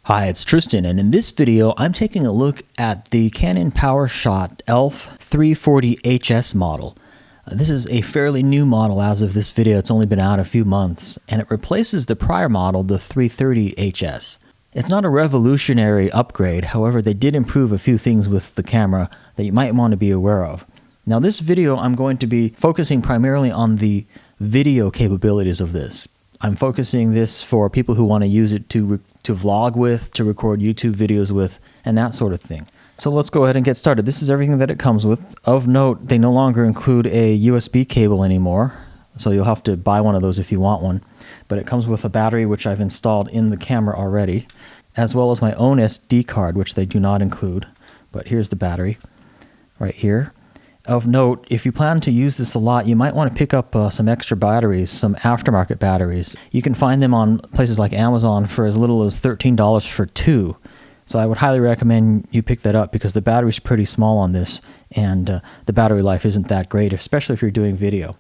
Hi, it's Tristan, and in this video, I'm taking a look at the Canon PowerShot ELPH 340HS model. This is a fairly new model as of this video. It's only been out a few months, and it replaces the prior model, the 330HS. It's not a revolutionary upgrade, however, they did improve a few things with the camera that you might want to be aware of. Now, this video, I'm going to be focusing primarily on the video capabilities of this. I'm focusing this for people who want to use it to vlog with, to record YouTube videos with, and that sort of thing. So let's go ahead and get started. This is everything that it comes with. Of note, they no longer include a USB cable anymore, so you'll have to buy one of those if you want one. But it comes with a battery, which I've installed in the camera already, as well as my own SD card, which they do not include. But here's the battery right here. Of note, if you plan to use this a lot, you might want to pick up some extra batteries, some aftermarket batteries. You can find them on places like Amazon for as little as $13 for two. So I would highly recommend you pick that up because the battery's pretty small on this, and the battery life isn't that great, especially if you're doing video.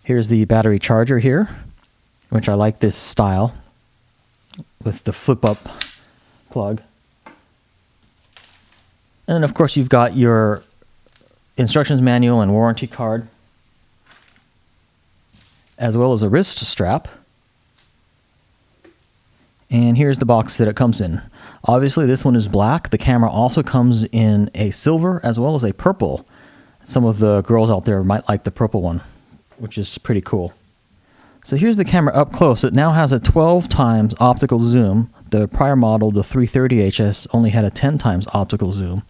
Here's the battery charger here, which I like this style with the flip-up plug. And then, of course, you've got your instructions manual and warranty card, as well as a wrist strap. And here's the box that it comes in. Obviously, this one is black. The camera also comes in a silver as well as a purple. Some of the girls out there might like the purple one, which is pretty cool. So here's the camera up close. It now has a 12 times optical zoom. The prior model, the 330HS, only had a 10 times optical zoom.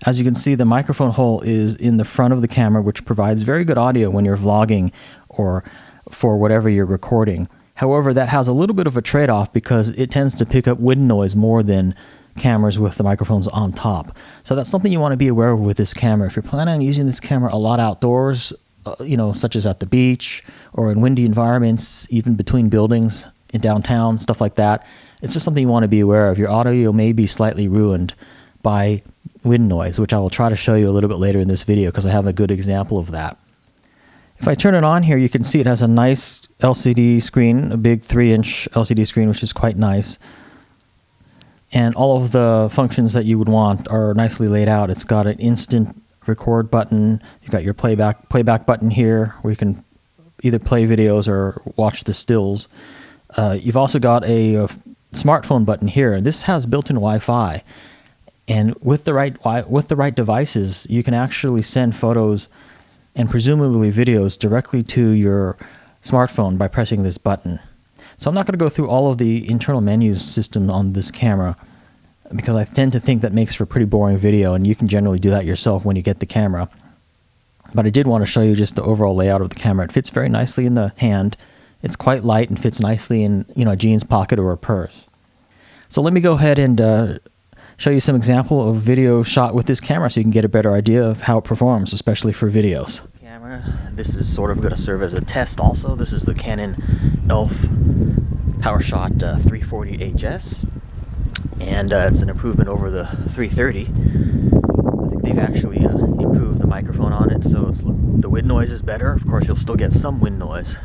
As you can see, the microphone hole is in the front of the camera, which provides very good audio when you're vlogging or for whatever you're recording. However, that has a little bit of a trade-off because it tends to pick up wind noise more than cameras with the microphones on top. So that's something you want to be aware of with this camera. If you're planning on using this camera a lot outdoors, such as at the beach or in windy environments, even between buildings in downtown, stuff like that, it's just something you want to be aware of. Your audio may be slightly ruined by wind noise, which I will try to show you a little bit later in this video because I have a good example of that. If I turn it on here, you can see it has a nice LCD screen, a big 3-inch LCD screen, which is quite nice. And all of the functions that you would want are nicely laid out. It's got an instant record button. You've got your playback button here where you can either play videos or watch the stills. You've also got a smartphone button here. This has built-in Wi-Fi. And with the right devices, you can actually send photos and presumably videos directly to your smartphone by pressing this button. So I'm not going to go through all of the internal menus system on this camera because I tend to think that makes for pretty boring video, and you can generally do that yourself when you get the camera. But I did want to show you just the overall layout of the camera. It fits very nicely in the hand. It's quite light and fits nicely in a jeans pocket or a purse. So let me go ahead and show you some example of video shot with this camera so you can get a better idea of how it performs, especially for videos. This is sort of going to serve as a test also. This is the Canon ELPH PowerShot 340HS, and it's an improvement over the 330. I think they've actually improved the microphone on it, so the wind noise is better. Of course, you'll still get some wind noise.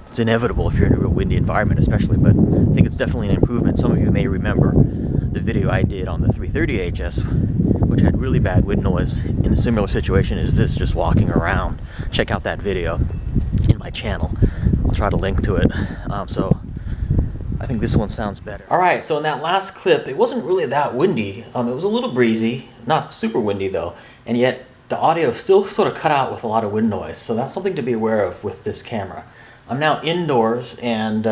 It's inevitable if you're in a real windy environment especially, but I think it's definitely an improvement. Some of you may remember the video I did on the 330HS, which had really bad wind noise in a similar situation as this, just walking around. Check out that video in my channel. I'll try to link to it. So I think this one sounds better. Alright, so in that last clip, it wasn't really that windy. It was a little breezy, not super windy though, and yet the audio still sort of cut out with a lot of wind noise. So that's something to be aware of with this camera. I'm now indoors, and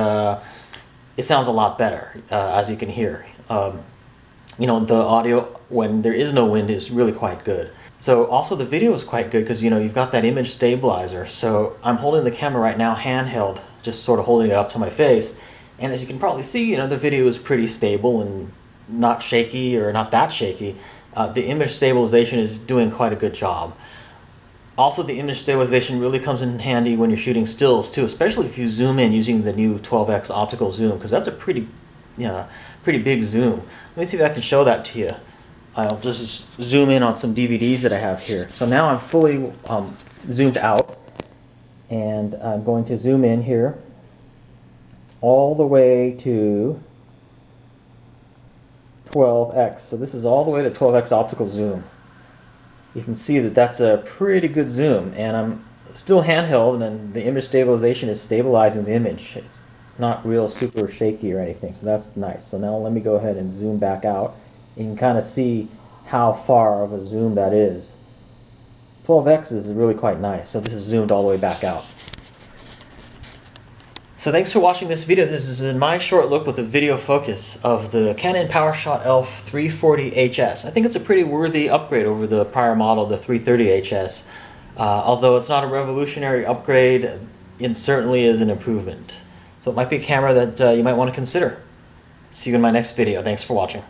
it sounds a lot better, as you can hear. The audio when there is no wind is really quite good. So also the video is quite good because you've got that image stabilizer. So I'm holding the camera right now handheld, just sort of holding it up to my face, and as you can probably see, the video is pretty stable and not shaky or not that shaky. The image stabilization is doing quite a good job. Also, the image stabilization really comes in handy when you're shooting stills too, especially if you zoom in using the new 12x optical zoom, because that's a pretty big zoom. Let me see if I can show that to you. I'll just zoom in on some DVDs that I have here. So now I'm fully zoomed out, and I'm going to zoom in here all the way to 12x. So this is all the way to 12x optical zoom. You can see that that's a pretty good zoom, and I'm still handheld, and then the image stabilization is stabilizing the image. It's not real super shaky or anything, so that's nice. So now let me go ahead and zoom back out, and you can kind of see how far of a zoom that is. 12x is really quite nice, so this is zoomed all the way back out. So thanks for watching this video. This has been my short look with a video focus of the Canon PowerShot ELPH 340HS. I think it's a pretty worthy upgrade over the prior model, the 330HS. Although it's not a revolutionary upgrade, it certainly is an improvement. So it might be a camera that you might want to consider. See you in my next video. Thanks for watching.